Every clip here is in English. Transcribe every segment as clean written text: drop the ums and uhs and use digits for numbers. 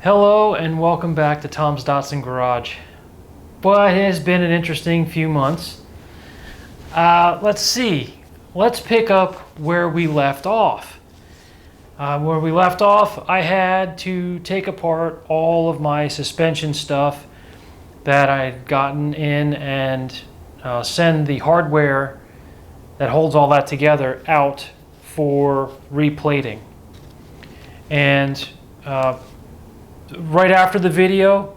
Hello and welcome back to Tom's Datsun Garage. But it has been an interesting few months. Let's see. Let's pick up where we left off. I had to take apart all of my suspension stuff that I'd gotten in and send the hardware that holds all that together out for replating. And right after the video,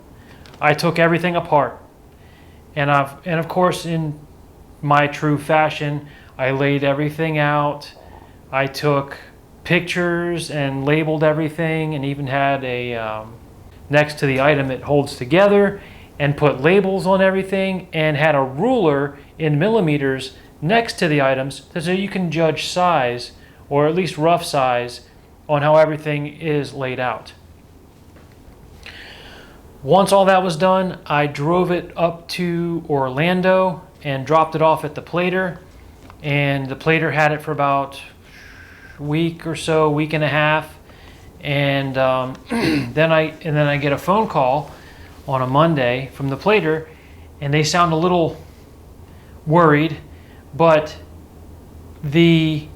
I took everything apart, and of course, in my true fashion, I laid everything out. I took pictures and labeled everything, and even had a next to the item it holds together, and put labels on everything, and had a ruler in millimeters next to the items so you can judge size, or at least rough size, on how everything is laid out. Once all that was done, I drove it up to Orlando and dropped it off at the plater. And the plater had it for about a week or so, week and a half. And then I get a phone call on a Monday from the plater, and they sound a little worried, but the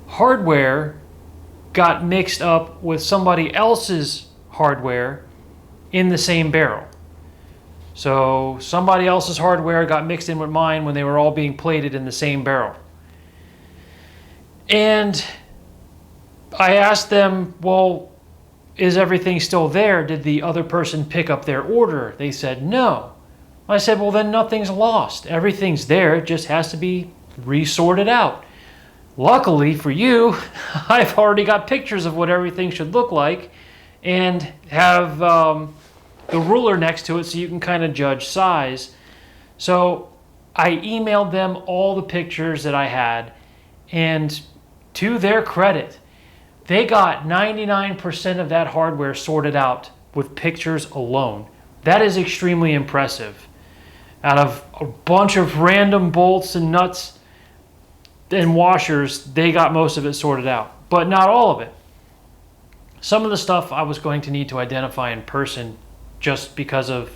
hardware got mixed up with somebody else's hardware in the same barrel. So somebody else's hardware got mixed in with mine when they were all being plated in the same barrel. And I asked them, well, is everything still there? Did the other person pick up their order? They said no. I said, well, then nothing's lost. Everything's there. It just has to be resorted out. Luckily for you, I've already got pictures of what everything should look like, and have the ruler next to it so you can kind of judge size. So I emailed them all the pictures that I had, and to their credit, they got 99% of that hardware sorted out with pictures alone. That is extremely impressive. Out of a bunch of random bolts and nuts and washers, they got most of it sorted out, but not all of it. Some of the stuff I was going to need to identify in person, just because of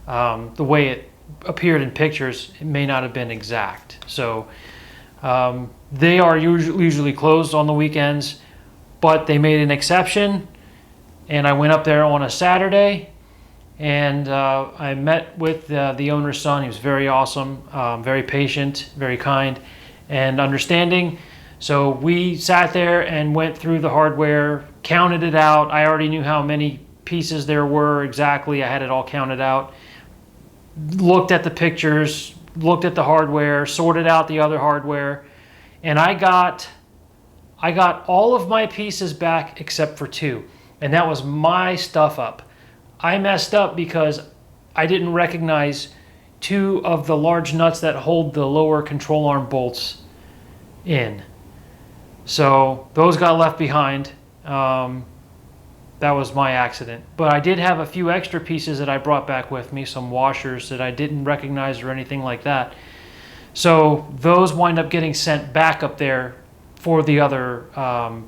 the way it appeared in pictures. It may not have been exact. So they are usually closed on the weekends, but they made an exception, and I went up there on a Saturday, and I met with the owner's son. He was very awesome, very patient, very kind, and understanding. So we sat there and went through the hardware, counted it out. I already knew how many pieces there were exactly. I had it all counted out. Looked at the pictures, looked at the hardware, sorted out the other hardware, and I got all of my pieces back except for two, and that was my stuff up. I messed up because I didn't recognize two of the large nuts that hold the lower control arm bolts in. So those got left behind. That was my accident. But I did have a few extra pieces that I brought back with me, some washers that I didn't recognize or anything like that. So those wind up getting sent back up there for the other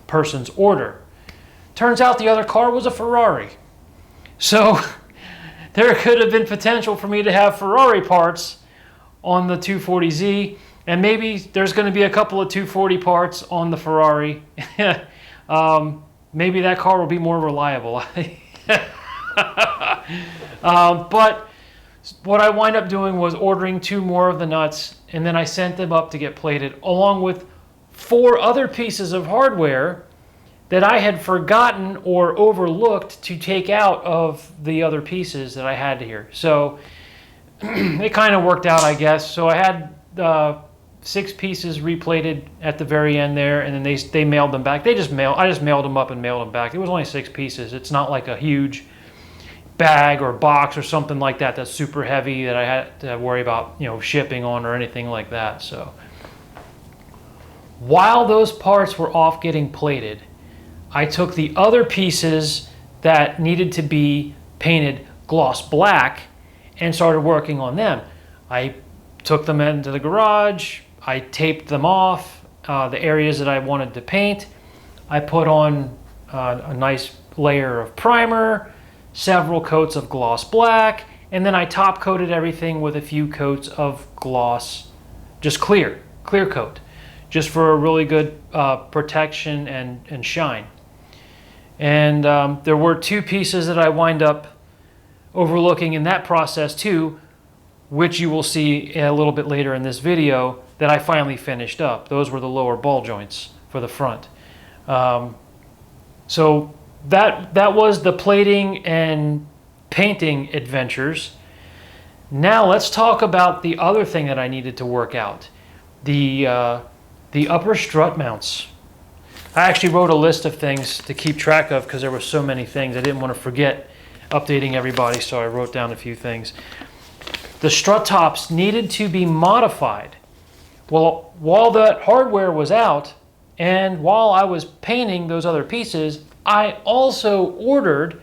person's order. Turns out the other car was a Ferrari. So there could have been potential for me to have Ferrari parts on the 240Z, and maybe there's going to be a couple of 240 parts on the Ferrari. Maybe that car will be more reliable. But what I wind up doing was ordering two more of the nuts, and then I sent them up to get plated, along with 4 other pieces of hardware that I had forgotten or overlooked to take out of the other pieces that I had here. So it kind of worked out, I guess. So I had 6 pieces replated at the very end there, and then they mailed them back. I just mailed them up and mailed them back. It was only 6 pieces. It's not like a huge bag or box or something like that that's super heavy that I had to worry about, shipping on or anything like that. So while those parts were off getting plated, I took the other pieces that needed to be painted gloss black and started working on them. I took them into the garage. I taped them off, the areas that I wanted to paint. I put on a nice layer of primer, several coats of gloss black, and then I top coated everything with a few coats of gloss, just clear coat, just for a really good protection and shine. And there were two pieces that I wind up overlooking in that process too, which you will see a little bit later in this video, that I finally finished up. Those were the lower ball joints for the front. So that was the plating and painting adventures. Now let's talk about the other thing that I needed to work out, the upper strut mounts. I actually wrote a list of things to keep track of because there were so many things. I didn't want to forget updating everybody, so I wrote down a few things. The strut tops needed to be modified. Well, while that hardware was out and while I was painting those other pieces, I also ordered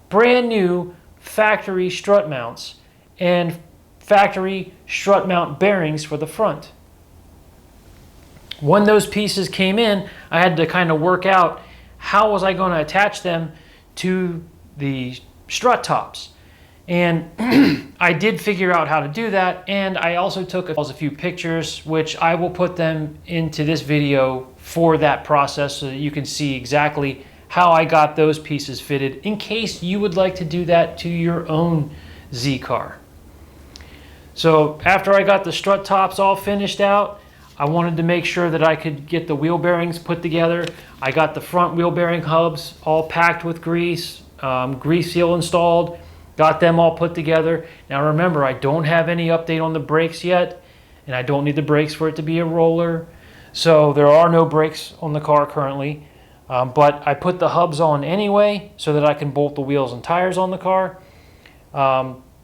brand new factory strut mounts and factory strut mount bearings for the front. When those pieces came in, I had to kind of work out how was I going to attach them to the strut tops. And I did figure out how to do that, and I also took a few pictures, which I will put them into this video for that process so that you can see exactly how I got those pieces fitted in case you would like to do that to your own Z car. So after I got the strut tops all finished out, I wanted to make sure that I could get the wheel bearings put together. I got the front wheel bearing hubs all packed with grease, grease seal installed, got them all put together. Now remember, I don't have any update on the brakes yet, and I don't need the brakes for it to be a roller. So there are no brakes on the car currently, but I put the hubs on anyway so that I can bolt the wheels and tires on the car.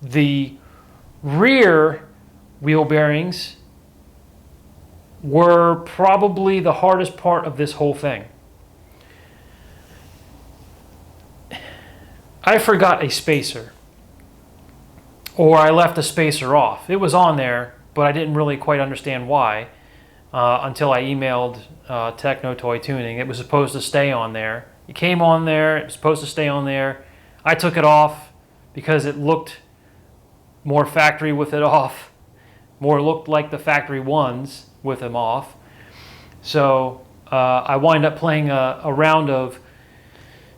The rear wheel bearings were probably the hardest part of this whole thing. I forgot a spacer, or I left a spacer off. It was on there, but I didn't really quite understand why until I emailed Techno Toy Tuning. It was supposed to stay on there. It came on there, it was supposed to stay on there. I took it off because it looked more factory with it off, more looked like the factory ones with them off. So I wind up playing a round of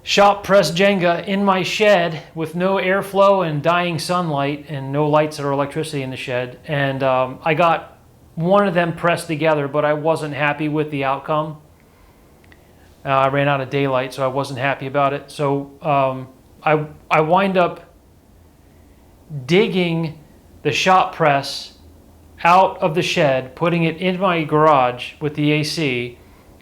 shop press Jenga in my shed with no airflow and dying sunlight and no lights or electricity in the shed. And I got one of them pressed together, but I wasn't happy with the outcome. I ran out of daylight, so I wasn't happy about it. So I wind up digging the shop press out of the shed, putting it in my garage with the AC,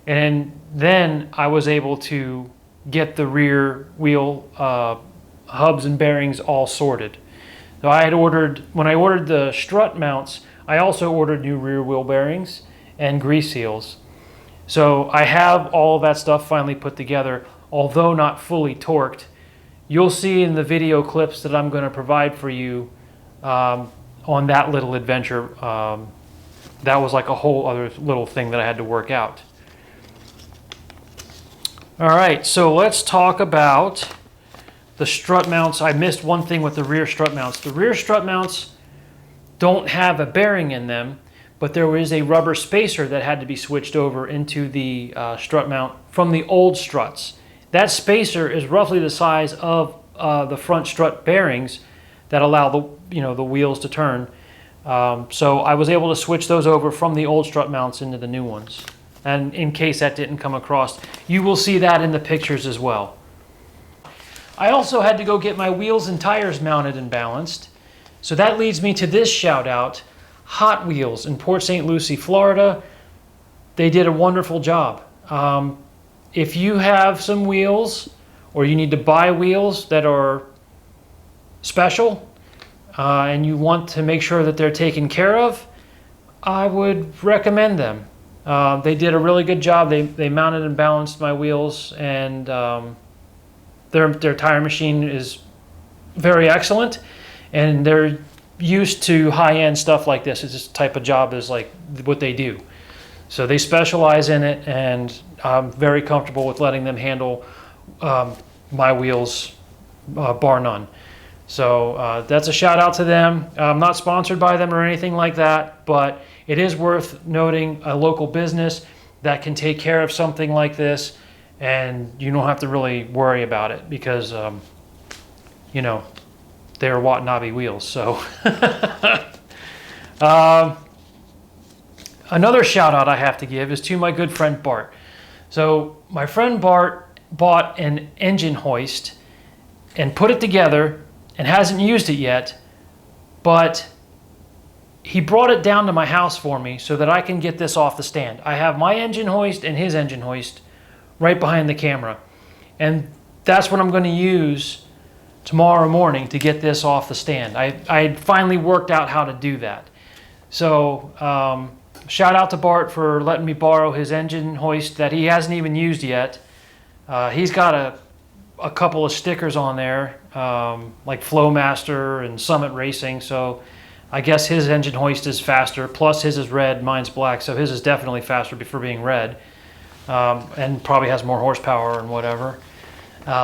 and then I was able to get the rear wheel hubs and bearings all sorted. So I had ordered, when I ordered the strut mounts, I also ordered new rear wheel bearings and grease seals. So I have all of that stuff finally put together, although not fully torqued. You'll see in the video clips that I'm going to provide for you on that little adventure. That was like a whole other little thing that I had to work out. All right, so let's talk about the strut mounts. I missed one thing with the rear strut mounts. The rear strut mounts don't have a bearing in them, but there is a rubber spacer that had to be switched over into the strut mount from the old struts. That spacer is roughly the size of the front strut bearings that allow the wheels to turn. So I was able to switch those over from the old strut mounts into the new ones. And in case that didn't come across, you will see that in the pictures as well. I also had to go get my wheels and tires mounted and balanced. So that leads me to this shout out, Hot Wheels in Port St. Lucie, Florida. They did a wonderful job. If you have some wheels or you need to buy wheels that are special and you want to make sure that they're taken care of, I would recommend them. They did a really good job. They mounted and balanced my wheels, and their tire machine is very excellent, and they're used to high-end stuff like this. It's this type of job is like what they do. So they specialize in it, and I'm very comfortable with letting them handle my wheels, bar none. So that's a shout out to them. I'm not sponsored by them or anything like that, but it is worth noting a local business that can take care of something like this, and you don't have to really worry about it because, you know, they're Watanabe wheels. So another shout out I have to give is to my good friend Bart. So my friend Bart bought an engine hoist and put it together and hasn't used it yet, but he brought it down to my house for me so that I can get this off the stand. I have my engine hoist and his engine hoist right behind the camera, and that's what I'm going to use tomorrow morning to get this off the stand. I finally worked out how to do that. So shout out to Bart for letting me borrow his engine hoist that he hasn't even used yet. He's got a couple of stickers on there, like Flowmaster and Summit Racing, so I guess his engine hoist is faster, plus his is red, mine's black, so his is definitely faster for being red, and probably has more horsepower and whatever.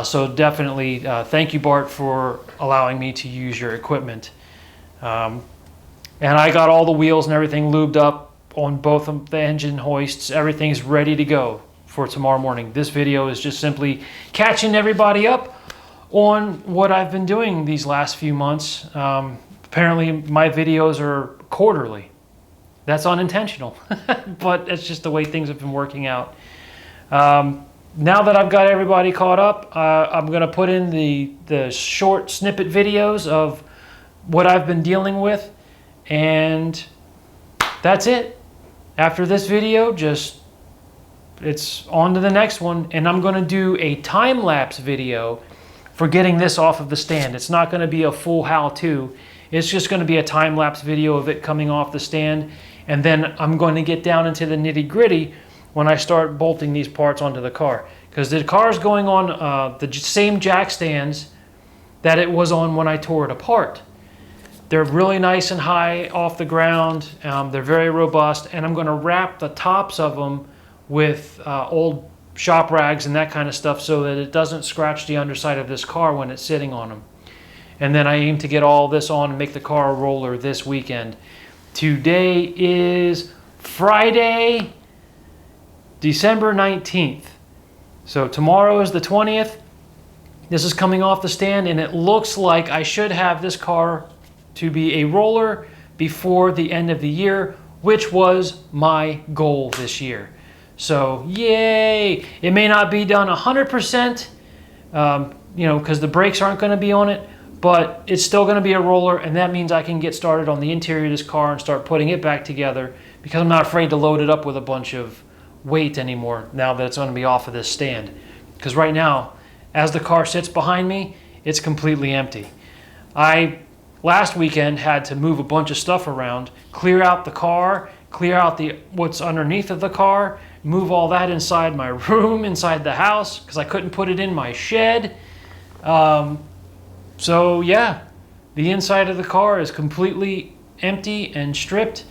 So definitely thank you, Bart, for allowing me to use your equipment. And I got all the wheels and everything lubed up on both of the engine hoists. Everything's ready to go for tomorrow morning. This video is just simply catching everybody up on what I've been doing these last few months. Apparently my videos are quarterly. That's unintentional, but it's just the way things have been working out. Now that I've got everybody caught up, I'm going to put in the short snippet videos of what I've been dealing with, and that's it. After this video, it's on to the next one, and I'm going to do a time-lapse video for getting this off of the stand. It's not going to be a full how-to. It's just going to be a time-lapse video of it coming off the stand, and then I'm going to get down into the nitty-gritty when I start bolting these parts onto the car, because the car is going on the same jack stands that it was on when I tore it apart. They're really nice and high off the ground. They're very robust, and I'm going to wrap the tops of them with old shop rags and that kind of stuff so that it doesn't scratch the underside of this car when it's sitting on them. And then I aim to get all this on and make the car a roller this weekend. Today is Friday, December 19th. So tomorrow is the 20th. This is coming off the stand, and it looks like I should have this car to be a roller before the end of the year, which was my goal this year. So yay! It may not be done 100%, you know, because the brakes aren't going to be on it, but it's still going to be a roller, and that means I can get started on the interior of this car and start putting it back together, because I'm not afraid to load it up with a bunch of weight anymore now that it's going to be off of this stand. Because right now, as the car sits behind me, it's completely empty. I last weekend had to move a bunch of stuff around, clear out the car, clear out what's underneath of the car, move all that inside my room, inside the house, because I couldn't put it in my shed. So yeah, the inside of the car is completely empty and stripped,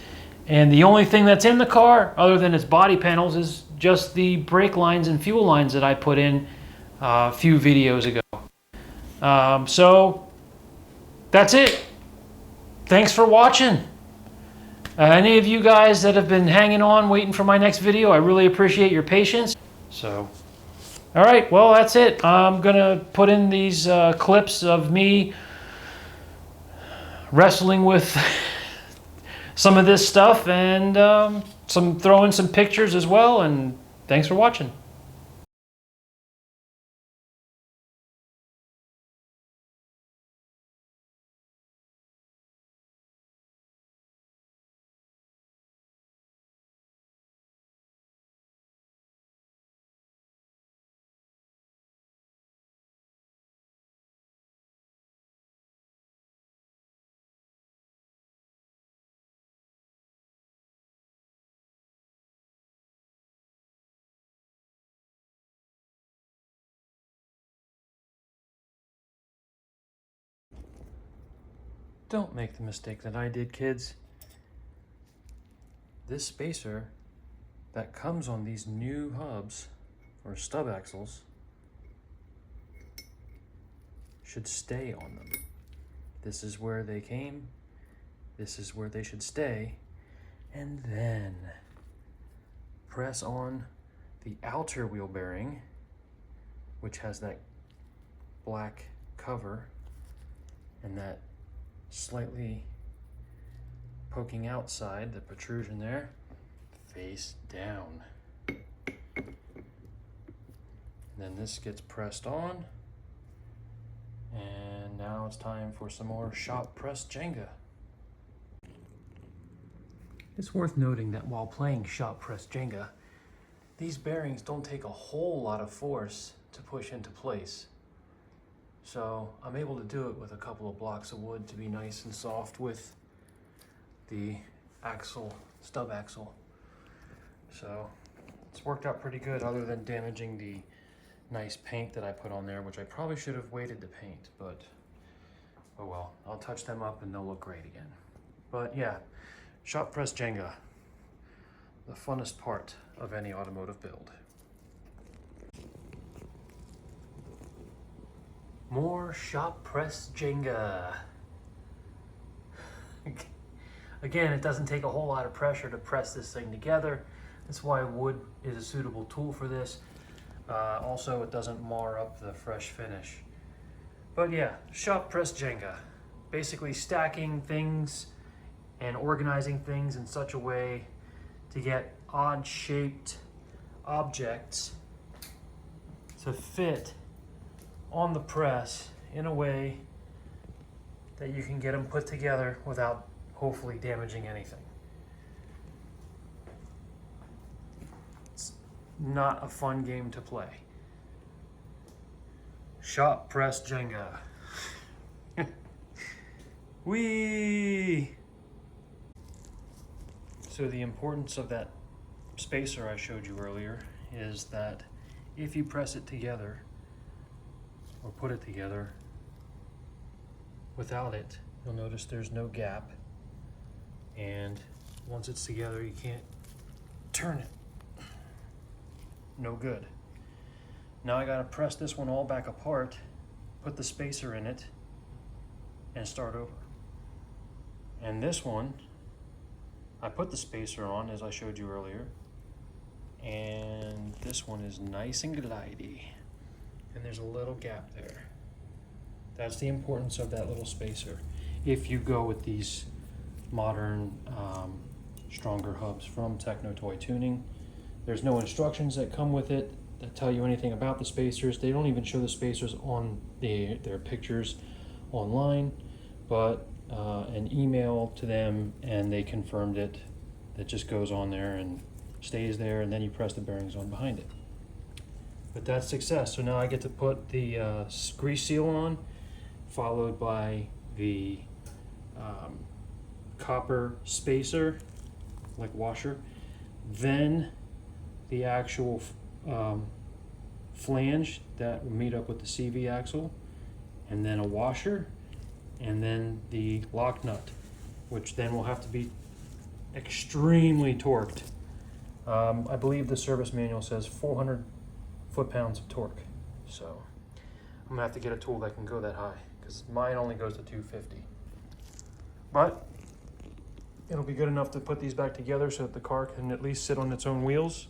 and the only thing that's in the car, other than its body panels, is just the brake lines and fuel lines that I put in a few videos ago. So that's it. Thanks for watching. Any of you guys that have been hanging on waiting for my next video, I really appreciate your patience. So, all right, well, that's it. I'm gonna put in these clips of me wrestling with some of this stuff, and throw in some pictures as well, and thanks for watching. Don't make the mistake that I did, kids. This spacer that comes on these new hubs, or stub axles, should stay on them. This is where they came. This is where they should stay. And then press on the outer wheel bearing, which has that black cover and that slightly poking outside, the protrusion there, face down. And then this gets pressed on. And now it's time for some more shop press Jenga. It's worth noting that while playing shop press Jenga, these bearings don't take a whole lot of force to push into place. So I'm able to do it with a couple of blocks of wood to be nice and soft with the axle, stub axle. So it's worked out pretty good, other than damaging the nice paint that I put on there, which I probably should have waited to paint, but oh well. I'll touch them up and they'll look great again. But yeah, shop press Jenga, the funnest part of any automotive build. More shop press Jenga. Again, it doesn't take a whole lot of pressure to press this thing together. That's why wood is a suitable tool for this. Also, it doesn't mar up the fresh finish. But yeah, shop press Jenga. Basically stacking things and organizing things in such a way to get odd shaped objects to fit on the press in a way that you can get them put together without hopefully damaging anything. It's not a fun game to play. Shop press Jenga. Whee! So the importance of that spacer I showed you earlier is that if you press it together or put it together without it, you'll notice there's no gap, and once it's together you can't turn it. No good. Now I gotta press this one all back apart, put the spacer in it, and start over. And this one, I put the spacer on as I showed you earlier, and this one is nice and glidey, and there's a little gap there. That's the importance of that little spacer. If you go with these modern, stronger hubs from Techno Toy Tuning, there's no instructions that come with it that tell you anything about the spacers. They don't even show the spacers on their pictures online, but an email to them and they confirmed it. That just goes on there and stays there, and then you press the bearings on behind it. But that's success. So now I get to put the grease seal on, followed by the copper spacer, like washer, then the actual flange that will meet up with the CV axle, and then a washer, and then the lock nut, which then will have to be extremely torqued. I believe the service manual says 400 foot-pounds of torque. So I'm gonna have to get a tool that can go that high, because mine only goes to 250. But it'll be good enough to put these back together so that the car can at least sit on its own wheels.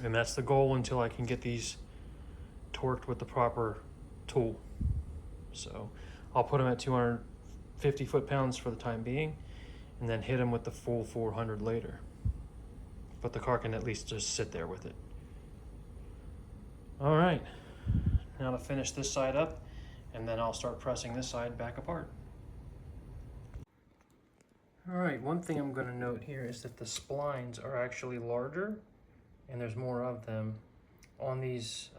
And that's the goal until I can get these torqued with the proper tool. So I'll put them at 250 foot-pounds for the time being, and then hit them with the full 400 later. But the car can at least just sit there with it. All right, now to finish this side up, and then I'll start pressing this side back apart. All right, one thing I'm going to note here is that the splines are actually larger, and there's more of them on these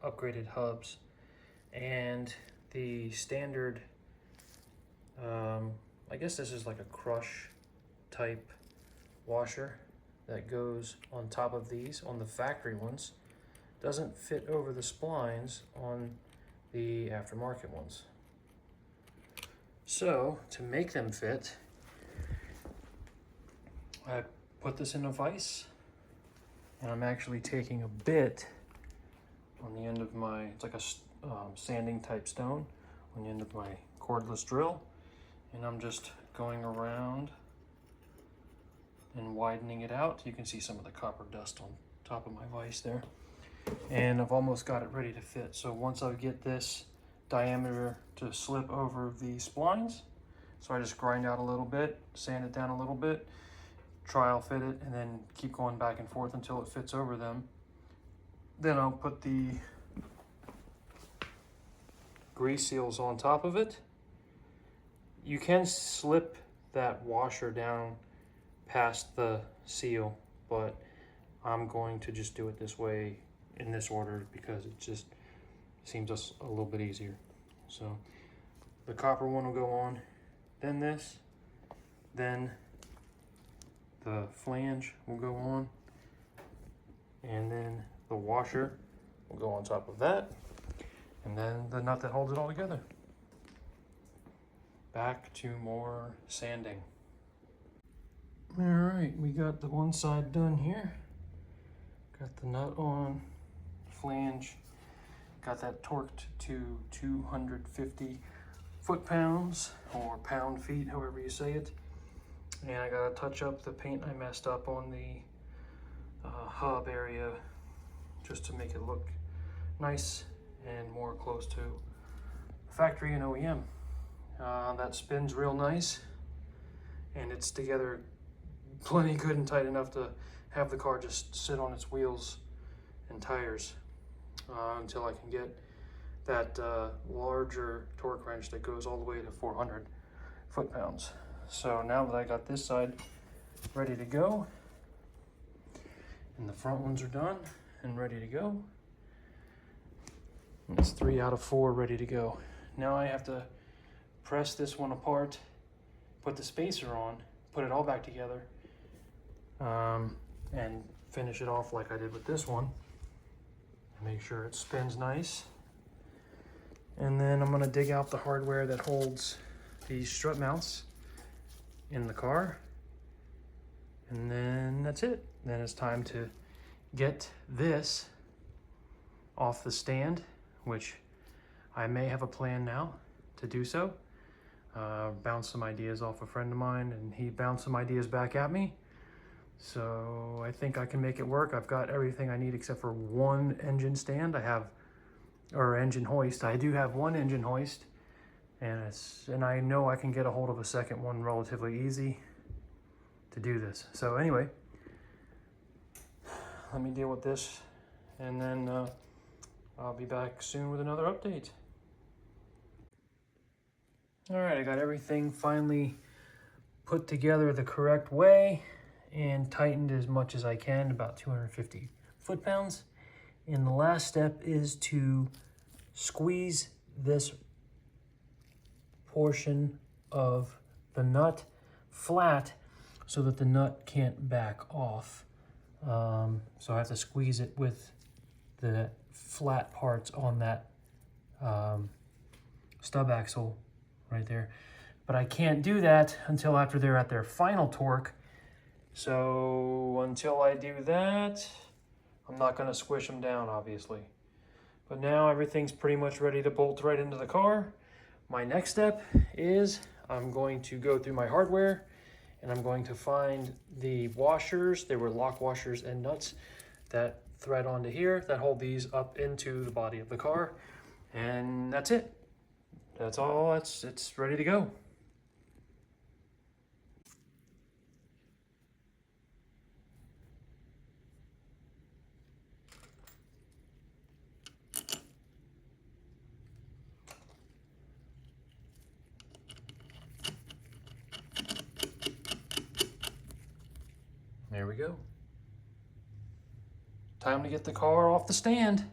upgraded hubs. And the standard, I guess this is like a crush type washer that goes on top of these, on the factory ones, doesn't fit over the splines on the aftermarket ones. So to make them fit, I put this in a vise, and I'm actually taking a bit on the end of my, it's like sanding type stone on the end of my cordless drill, and I'm just going around and widening it out. You can see some of the copper dust on top of my vise there, and I've almost got it ready to fit. So once I get this diameter to slip over the splines, so I just grind out a little bit, sand it down a little bit, trial fit it, and then keep going back and forth until it fits over them. Then I'll put the grease seals on top of it. You can slip that washer down past the seal, but I'm going to just do it this way in this order because it just seems a little bit easier. So the copper one will go on, then this, then the flange will go on, and then the washer will go on top of that, and then the nut that holds it all together. Back to more sanding. All right, we got the one side done here. Got the nut on, flange, got that torqued to 250 foot-pounds or pound-feet, however you say it. And I gotta touch up the paint I messed up on the hub area just to make it look nice and more close to factory and OEM. That spins real nice, and it's together plenty good and tight enough to have the car just sit on its wheels and tires until I can get that larger torque wrench that goes all the way to 400 foot-pounds. So now that I got this side ready to go, and the front ones are done and ready to go, and it's 3 out of 4 ready to go. Now I have to press this one apart, put the spacer on, put it all back together, and finish it off like I did with this one. Make sure it spins nice. And then I'm gonna dig out the hardware that holds these strut mounts in the car. And then that's it. Then it's time to get this off the stand, which I may have a plan now to do so. Bounce some ideas off a friend of mine, and he bounced some ideas back at me. So I think I can make it work. I've got everything I need except for one engine stand. Or engine hoist. I do have one engine hoist, and I know I can get a hold of a second one relatively easy to do this. So anyway, let me deal with this, and then I'll be back soon with another update. All right, I got everything finally put together the correct way and tightened as much as I can, about 250 foot-pounds. And the last step is to squeeze this portion of the nut flat so that the nut can't back off. So I have to squeeze it with the flat parts on that stub axle right there. But I can't do that until after they're at their final torque. So until I do that, I'm not going to squish them down, obviously. But now everything's pretty much ready to bolt right into the car. My next step is I'm going to go through my hardware, and I'm going to find the washers. They were lock washers and nuts that thread onto here that hold these up into the body of the car. And that's it. That's all. It's ready to go. There we go. Time to get the car off the stand.